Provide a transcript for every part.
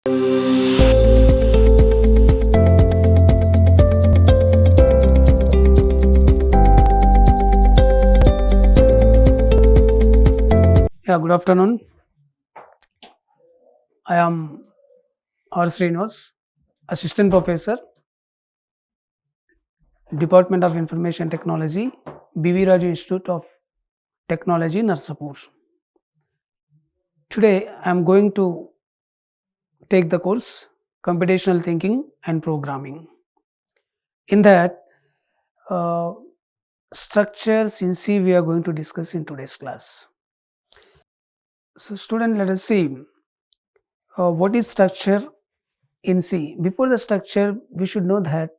Yeah, good afternoon. I am Srinivas, Assistant Professor, Department of Information Technology, B.V. Raju Institute of Technology, Narsapur. Today, I am going to take the course Computational Thinking and Programming. In that, uh, structures in C we are going to discuss in today's class. So, student, let us see what is structure in C. Before the structure, we should know that,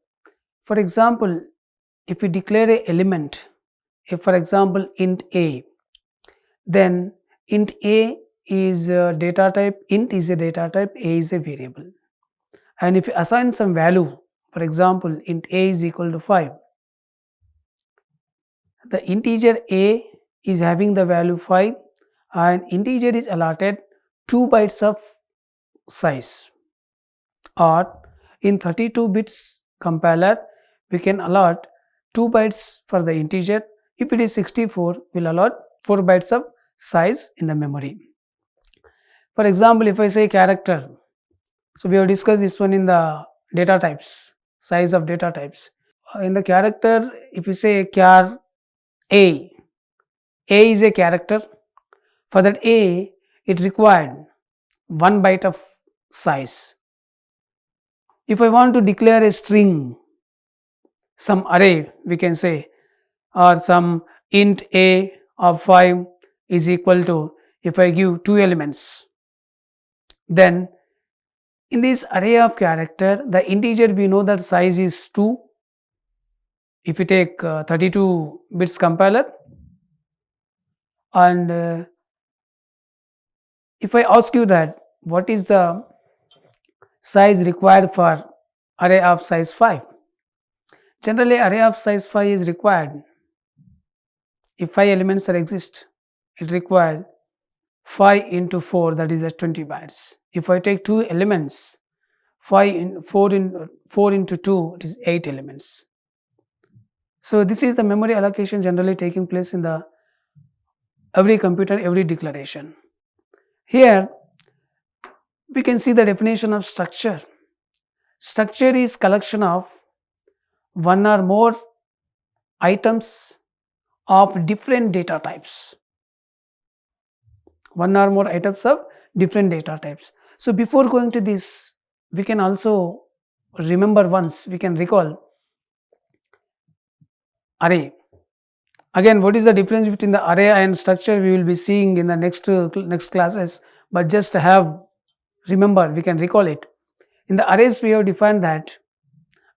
for example, if we declare a element, if for example int a, then int a is a data type, int is a data type, a is a variable. And if you assign some value, for example int a is equal to 5, the integer a is having the value 5 and integer is allotted 2 bytes of size, or in 32 bits compiler we can allot 2 bytes for the integer. If it is 64, we'll allot 4 bytes of size in the memory. For example, if I say character, so we have discussed this one in the data types, size of data types. In the character, if you say char a is a character. For that a, it required 1 byte of size. If I want to declare a string, some array we can say, or some int a of 5 is equal to, if I give 2 elements, then in this array of character, the integer we know that size is 2. If you take 32 bits compiler, and if I ask you that what is the size required for array of size 5, generally array of size 5 is required if 5 elements are exist, it required 5 into 4, that is 20 bytes. If I take 2 elements, 4 into 2, it is 8 elements. So this is the memory allocation generally taking place in the every computer, every declaration. Here we can see the definition of structure. Structure is collection of one or more items of different data types. One or more items of different data types. So before going to this, we can also remember once, we can recall array. Again, what is the difference between the array and structure we will be seeing in the next classes, but just remember, we can recall it. In the arrays we have defined that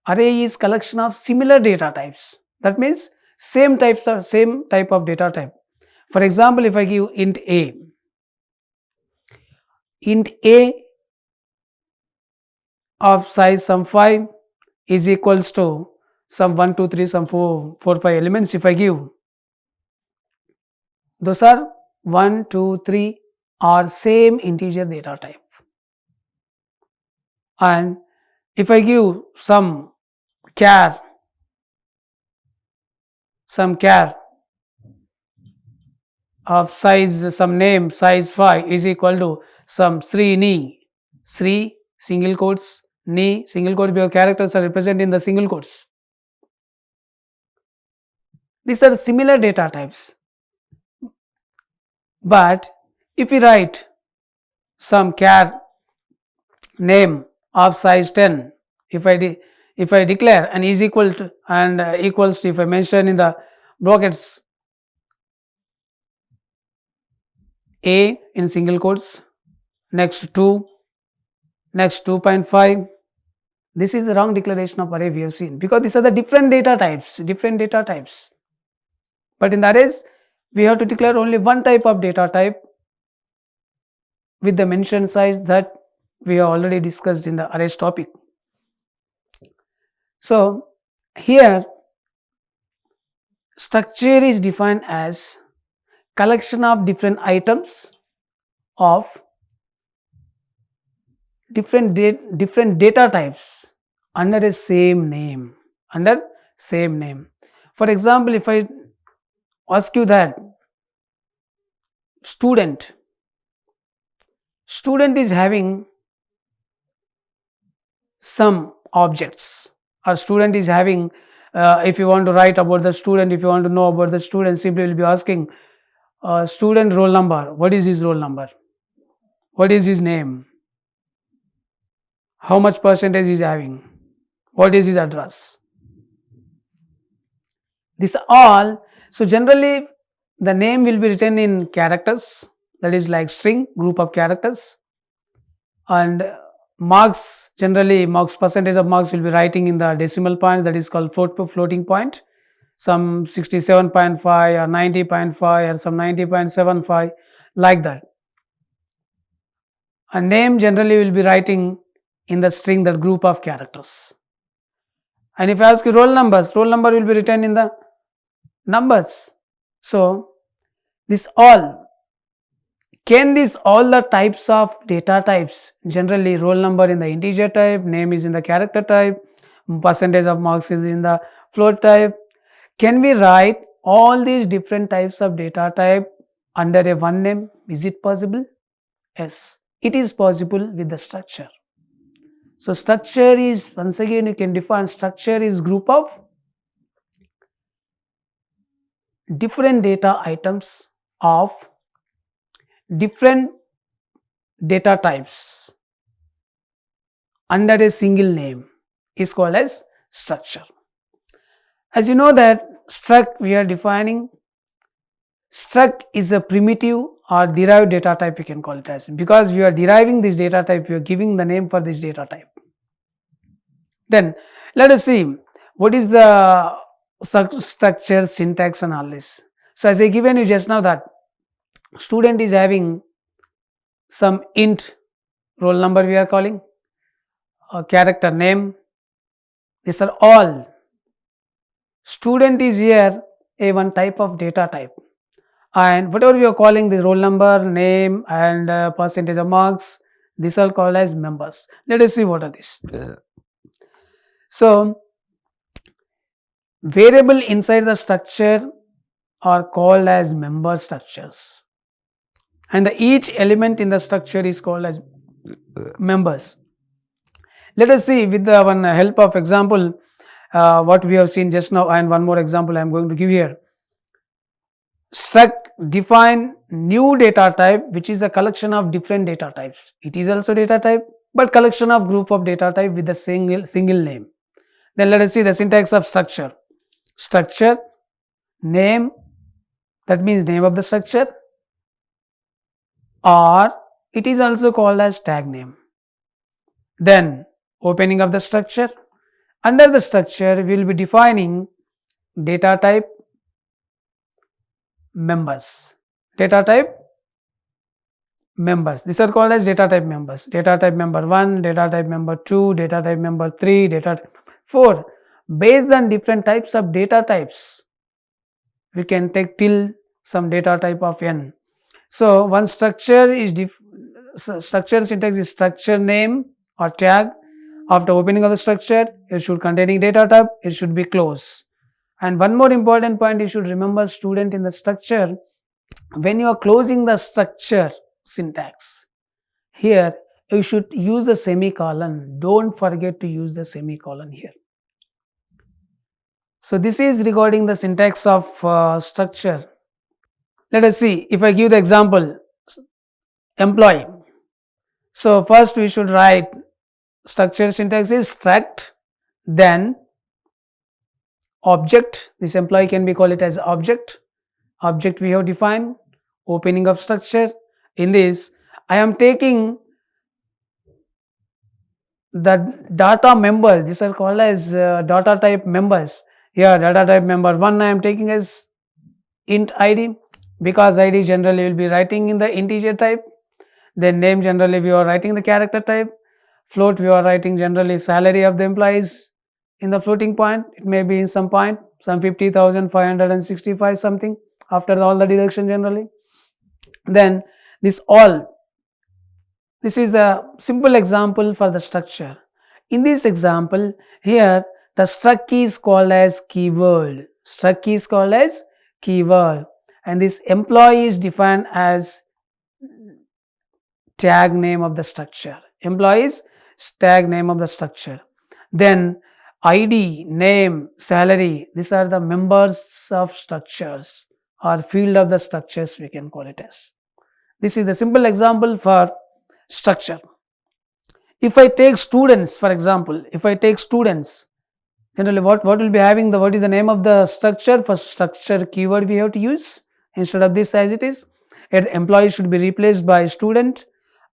array is collection of similar data types. That means same type of data type. For example, if I give int a of size some 5 is equals to some 1 2 3 some 4 5 elements. If I give, those are 1 2 3 are same integer data type, and if I give some char of size, some name size 5 is equal to some Sri single quotes, ni single quote, your characters are represented in the single quotes. These are similar data types. But if we write some char name of size 10, if I declare and is equal to and equals to, if I mention in the brackets a in single quotes, next 2, next 2.5, this is the wrong declaration of array we have seen, because these are the different data types. But in the arrays, we have to declare only one type of data type with the mention size that we have already discussed in the arrays topic. So here structure is defined as collection of different items of different data types under a same name, under same name. For example, if I ask you that student student is having some objects, or student is having, if you want to write about the student, if you want to know about the student, simply will be asking student roll number, what is his roll number, what is his name, how much percentage is having, what is his address. This all, so generally the name will be written in characters, that is like string group of characters, and marks, generally marks, percentage of marks will be writing in the decimal point, that is called floating point, some 67.5 or 90.5 or some 90.75, like that. A name generally will be writing in the string, that group of characters. And if I ask you roll numbers, roll number will be written in the numbers. So this all, can this all the types of data types, generally roll number in the integer type, name is in the character type, percentage of marks is in the float type, can we write all these different types of data type under a one name? Is it possible? Yes, it is possible with the structure. So structure is, once again you can define, structure is group of different data items of different data types under a single name is called as structure. As you know that struct, we are defining, struct is a primitive or derived data type, we can call it as, because we are deriving this data type, we are giving the name for this data type. Then let us see what is the structure, syntax and all this. So as I given you just now that student is having some int roll number, we are calling a character name, these are all. Student is here a one type of data type, and whatever we are calling the roll number, name and percentage of marks, these are called as members. Let us see what are these. So variable inside the structure are called as member structures, and each element in the structure is called as members. Let us see with the one help of example what we have seen just now, and one more example I am going to give here. Struct define new data type, which is a collection of different data types. It is also data type, but collection of group of data type with a single name. Then let us see the syntax of structure. Structure, name, that means name of the structure, or it is also called as tag name. Then opening of the structure. Under the structure, we will be defining data type, members. Data type, members. These are called as data type members. Data type member 1, data type member 2, data type member 3, data type 4. Based on different types of data types, we can take till some data type of n. So one structure is structure syntax is structure name or tag. After opening of the structure, it should containing data type, it should be close. And one more important point, you should remember, student, in the structure, when you are closing the structure syntax, here you should use a semicolon. Don't forget to use the semicolon here. So this is regarding the syntax of structure. Let us see, if I give the example, employee. So first we should write structure syntax is struct, then object, this employee can be called it as object. Object we have defined, opening of structure. In this, I am taking the data members, these are called as data type members. Here data type member 1 I am taking as int id, because id generally will be writing in the integer type. Then name, generally we are writing the character type. Float, we are writing generally salary of the employees in the floating point, it may be in some point, some 50,565 something after all the deduction generally. Then this all This is the simple example for the structure. In this example, here the struct key is called as keyword. Struct key is called as keyword, and this employee is defined as tag name of the structure. Employees tag name of the structure. Then ID, name, salary, these are the members of structures or field of the structures, we can call it as. This is the simple example for structure. If I take students, for example, if I take students, generally what will be having the, what is the name of the structure? For structure keyword we have to use instead of this as it is. Here employee should be replaced by student,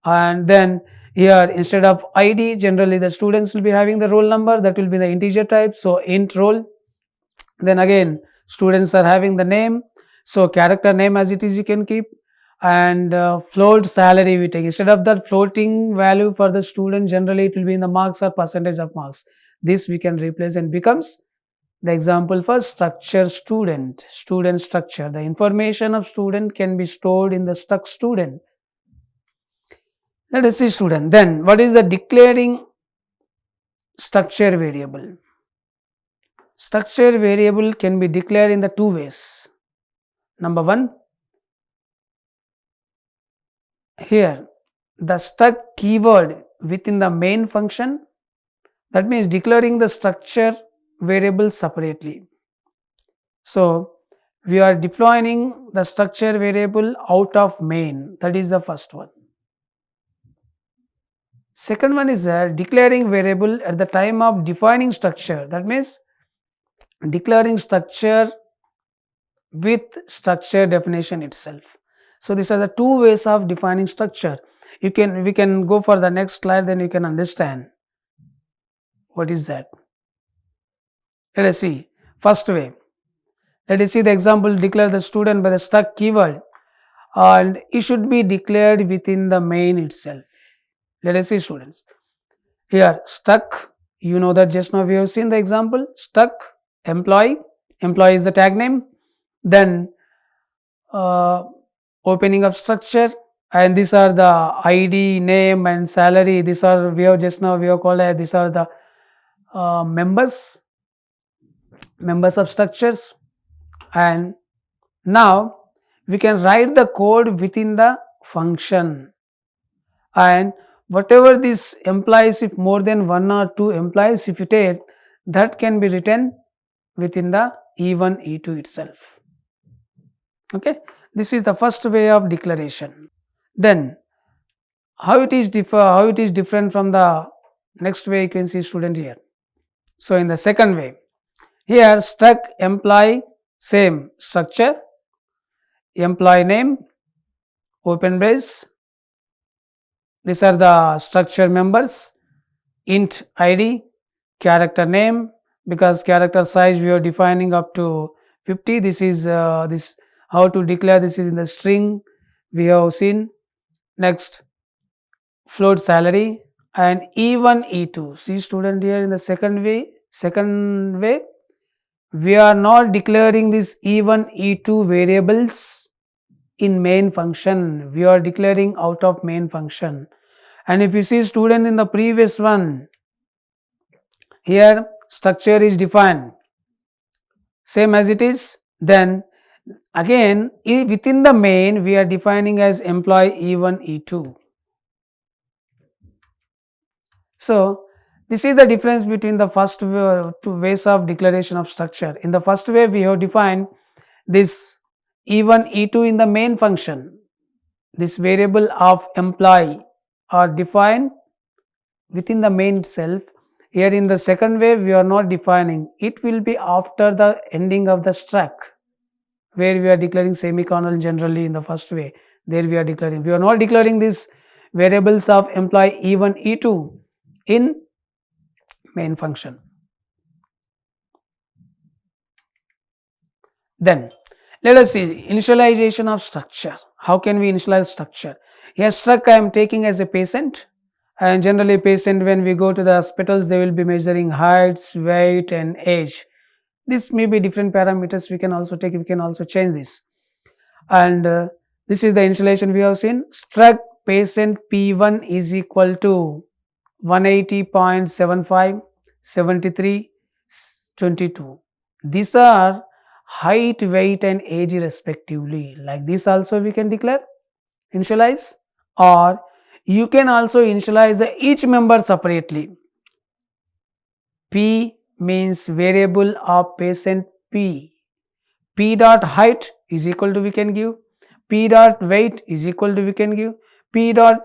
and then here instead of ID, generally the students will be having the roll number, that will be the integer type, so int roll. Then again students are having the name, so character name as it is you can keep, and float salary we take. Instead of that floating value for the student, generally it will be in the marks or percentage of marks. This we can replace and becomes the example for structure student. Student structure, the information of student can be stored in the struct student. Let us see student. Then what is the declaring structure variable? Structure variable can be declared in the two ways. Number one, here the struct keyword within the main function, that means declaring the structure variable separately. So we are defining the structure variable out of main, that is the first one. Second one is declaring variable at the time of defining structure, that means declaring structure with structure definition itself. So these are the two ways of defining structure. We can go for the next slide, then you can understand what is that. Let us see. First way, let us see the example. Declare the student by the struct keyword, and it should be declared within the main itself. Let us see students. Here struct, you know that just now we have seen the example. Struct employee, employee is the tag name. Then opening of structure, and these are the ID, name and salary. These are we have just now we have called as, these are the members of structures. And now we can write the code within the function, and whatever this implies, if more than one or two implies, if you take, that can be written within the E1 E2 itself. Okay, this is the first way of declaration. Then how it is different from the next way, you can see student here. So in the second way, here struct employee, same structure, employee name, open brace, these are the structure members, int ID, character name, because character size we are defining up to 50. This is this how to declare, this is in the string we have seen. Next, float salary, and E1 E2. See student, here in the second way we are not declaring this E1 E2 variables in main function, we are declaring out of main function. And if you see student in the previous one, here structure is defined same as it is, then again within the main we are defining as employee E1 E2. So this is the difference between the first two ways of declaration of structure. In the first way we have defined this E1 E2 in the main function, this variable of employee are defined within the main itself. Here in the second way we are not defining, it will be after the ending of the struct, where we are declaring semicolon. Generally in the first way, there we are declaring, we are not declaring these variables of employee E1 E2 in main function. Then let us see initialization of structure. How can we initialize structure? Here struct I am taking as a patient, and generally patient, when we go to the hospitals, they will be measuring heights, weight and age. This may be different parameters we can also take, we can also change this. And this is the initialization we have seen. Struct patient P1 is equal to 180.75, 73, 22. These are height, weight and age respectively. Like this also we can declare, initialize, or you can also initialize each member separately. P means variable of patient P. P dot height is equal to we can give, P dot weight is equal to we can give, P dot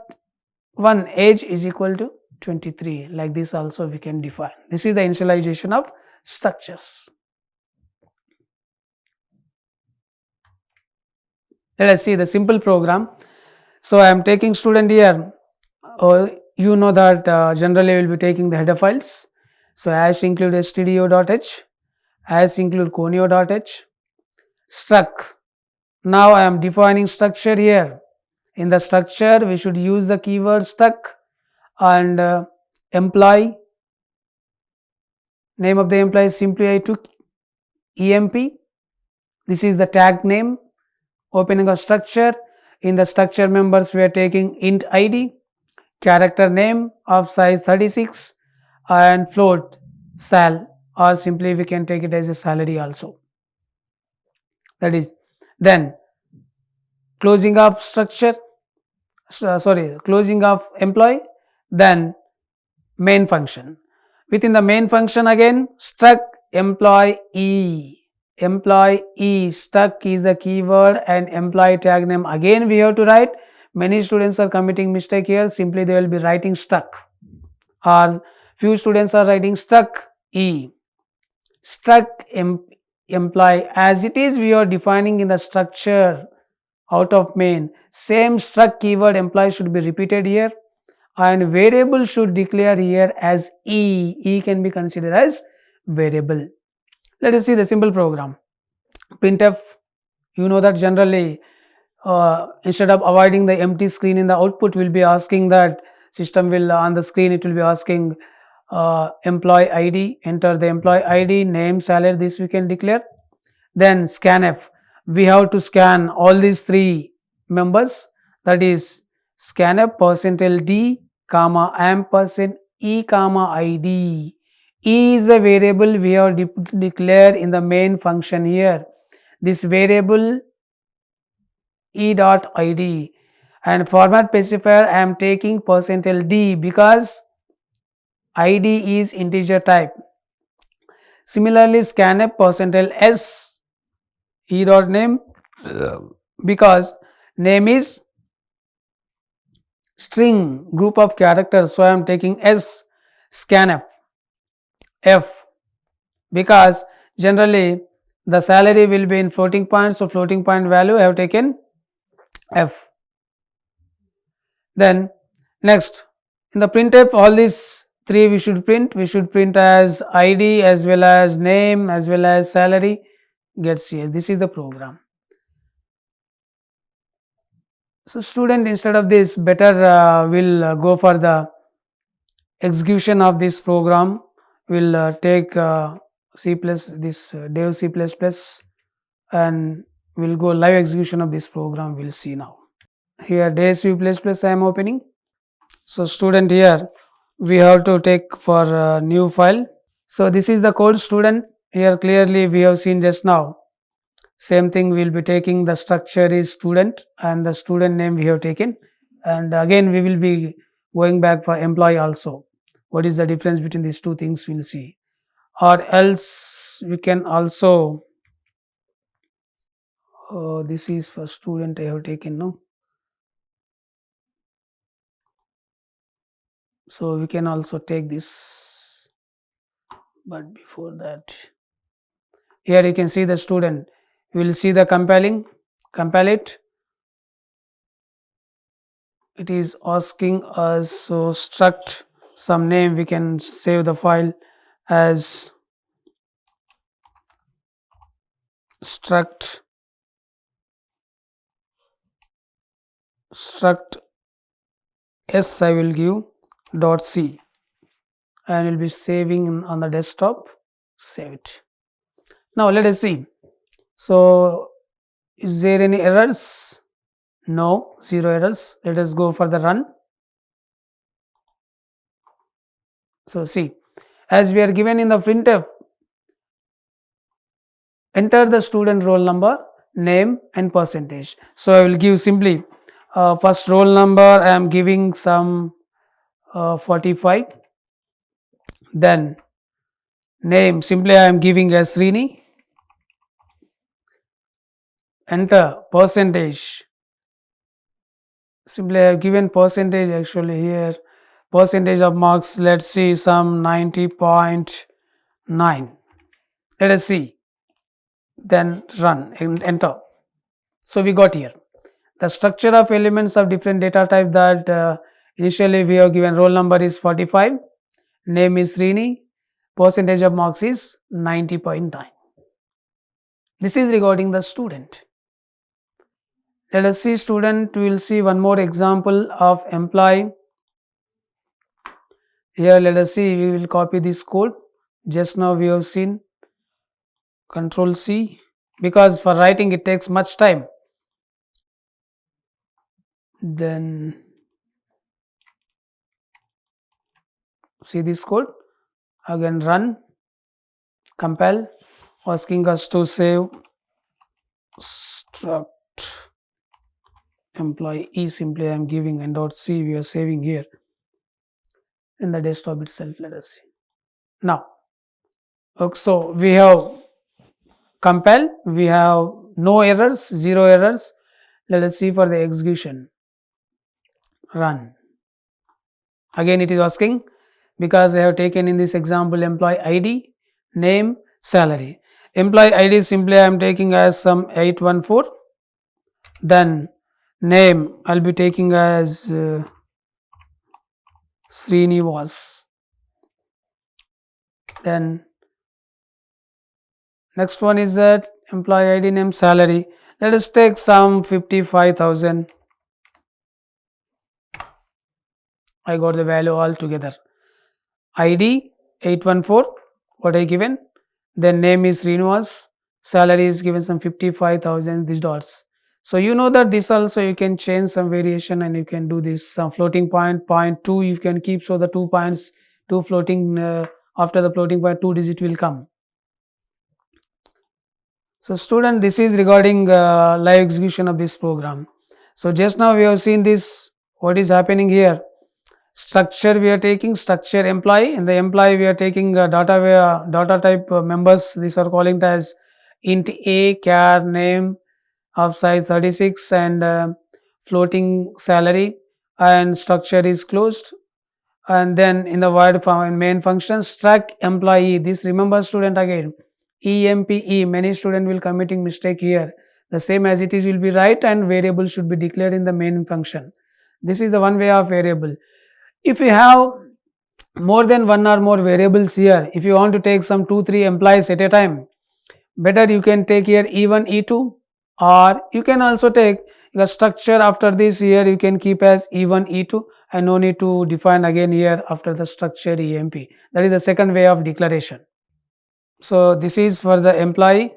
1 age is equal to 23. Like this also we can define. This is the initialization of structures. Let us see the simple program. So I am taking student here. You know that generally we will be taking the header files. So as include stdio.h, as include conio.h, struct. Now I am defining structure here. In the structure we should use the keyword struct and employee. Name of the employee simply I took emp. This is the tag name. Opening of structure. In the structure members we are taking int id, character name of size 36 and float sal, or simply we can take it as a salary also. That is, then closing of structure, closing of employee, then main function. Within the main function again struct employee. Employee struct is the keyword and employee tag name again we have to write. Many students are committing mistake here, simply they will be writing struct, or few students are writing struct e. Struct employee, as it is we are defining in the structure out of main, same struct keyword employee should be repeated here, and variable should declare here as e can be considered as variable. Let us see the simple program. Printf, you know that generally instead of avoiding the empty screen in the output, will be asking that system will on the screen it will be asking employee id, enter the employee id, name, salary, this we can declare. Then scanf, we have to scan all these three members, that is scanf %d comma ampersand e comma id. E is a variable we have declared in the main function here. This variable e dot id, and format specifier I am taking %d because id is integer type. Similarly scanf %s e dot name because name is string group of characters, so I am taking s. Scanf f because generally the salary will be in floating point, so floating point value I have taken f. Then next in the printf, all these three we should print as id as well as name as well as salary gets here. This is the program. So student, instead of this better will go for the execution of this program. Will take C plus this dev C++ and we'll go live execution of this program. We'll see now. Here dev C++ I am opening. So student, here we have to take for a new file. So this is the code student. Here clearly we have seen just now. Same thing, we will be taking the structure is student and the student name we have taken, and again we will be going back for employee also. What is the difference between these two things, we will see. Or else we can also this is for student I have taken, no. So we can also take this, but before that, here you can see the student. We will see the compile it. It is asking us, so struct some name, we can save the file as struct s I will give dot c, and will be saving on the desktop. Save it. Now let us see. So is there any errors? No, zero errors. Let us go for the run. So see, as we are given in the printf, enter the student roll number, name and percentage. So I will give simply first roll number I am giving some 45, then name simply I am giving as Srini, enter percentage, simply I have given percentage actually here, percentage of marks, let's see some 90.9, let us see, then run and enter. So we got here the structure of elements of different data type that initially we have given roll number is 45, name is Srini, percentage of marks is 90.9. This is regarding the student. Let us see student, we will see one more example of employee. Here let us see, we will copy this code. Just now we have seen Control C, because for writing it takes much time. Then see this code, again run, compile, asking us to save struct employee, simply I am giving and dot C we are saving here in the desktop itself. Let us see now. Okay, so we have compile, we have no errors, zero errors. Let us see for the execution, run. Again it is asking, because I have taken in this example employee ID, name, salary. Employee ID simply I am taking as some 814, then name I will be taking as Srinivas, then next one is that employee ID, name, salary. Let us take some 55,000. I got the value all together. ID 814, what I given. Then name is Srinivas. Salary is given some 55,000. These dots. So you know that this also you can change some variation and you can do this some floating point 2 you can keep, so the 2 points, 2 floating after the floating point 2 digit will come. So student, this is regarding live execution of this program. So just now we have seen this, what is happening here. Structure we are taking, structure employee, in the employee we are taking data type members, these are calling it as int a, char, name of size 36 and floating salary, and structure is closed. And then in the void main function struct employee, this remember student again, EMPE, many student will committing mistake here, the same as it is will be right, and variable should be declared in the main function. This is the one way of variable. If you have more than one or more variables here, if you want to take some 2-3 employees at a time, better you can take here E1 E2, or you can also take the structure after this here you can keep as E1 E2 and no need to define again here after the structure EMP. That is the second way of declaration. So this is for the employee,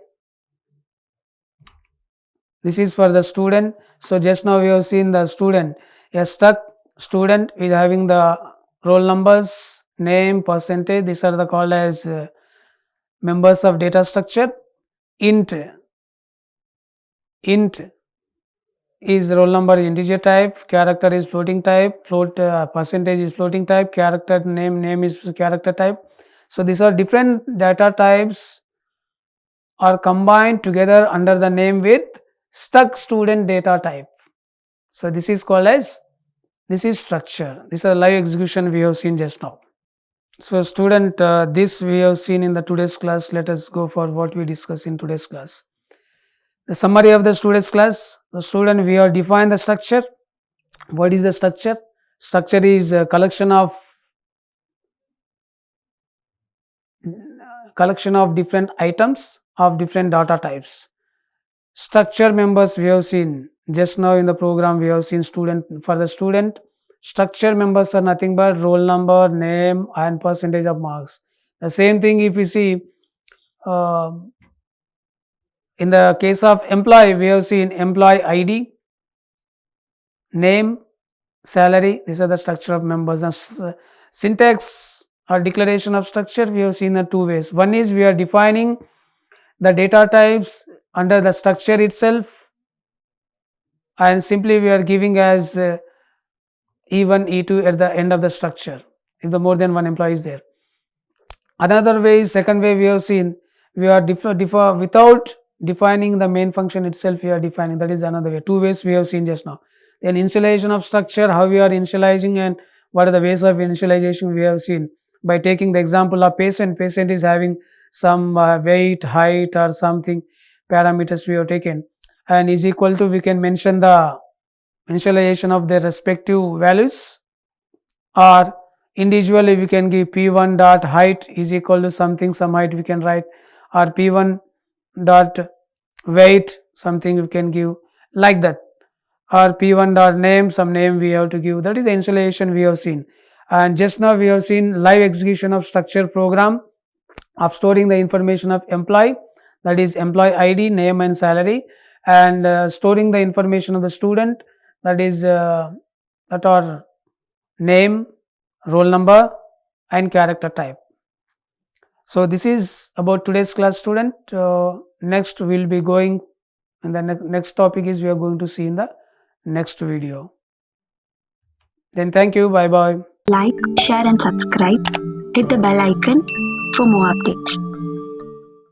this is for the student. So just now we have seen the student, a struct student is having the roll numbers, name, percentage, these are the called as members of data structure. Int is roll number is integer type, character is floating type, percentage is floating type, character name is character type. So these are different data types are combined together under the name with struct student data type. So this is called as, this is structure. This is a live execution we have seen just now. So student, this we have seen in the today's class. Let us go for what we discuss in today's class. The summary of the student's class. The student, we have defined the structure. What is the structure? Structure is a collection of different items of different data types. Structure members we have seen just now in the program, we have seen student, for the student structure members are nothing but roll number, name and percentage of marks. The same thing if we see in the case of employee, we have seen employee ID, name, salary. These are the structure of members. And syntax or declaration of structure, we have seen the two ways. One is we are defining the data types under the structure itself, and simply we are giving as E1, E2 at the end of the structure if the more than one employee is there. Another way is, second way we have seen, we are without defining the main function itself, we are defining. That is another way. Two ways we have seen just now. Then initialization of structure, how we are initializing and what are the ways of initialization we have seen. By taking the example of patient, patient is having some weight, height or something parameters we have taken, and is equal to, we can mention the initialization of their respective values, or individually we can give p1 dot height is equal to something, some height we can write, or p1 dot weight something we can give like that, or p1 dot name, some name we have to give. That is the initialization we have seen. And just now we have seen live execution of structure program of storing the information of employee, that is employee id, name and salary, and storing the information of the student, that is that are name, roll number and character type. So this is about today's class, student. Next we will be going, and the next topic is we are going to see in the next video. Then thank you, bye bye. Like, share and subscribe. Hit the bell icon for more updates.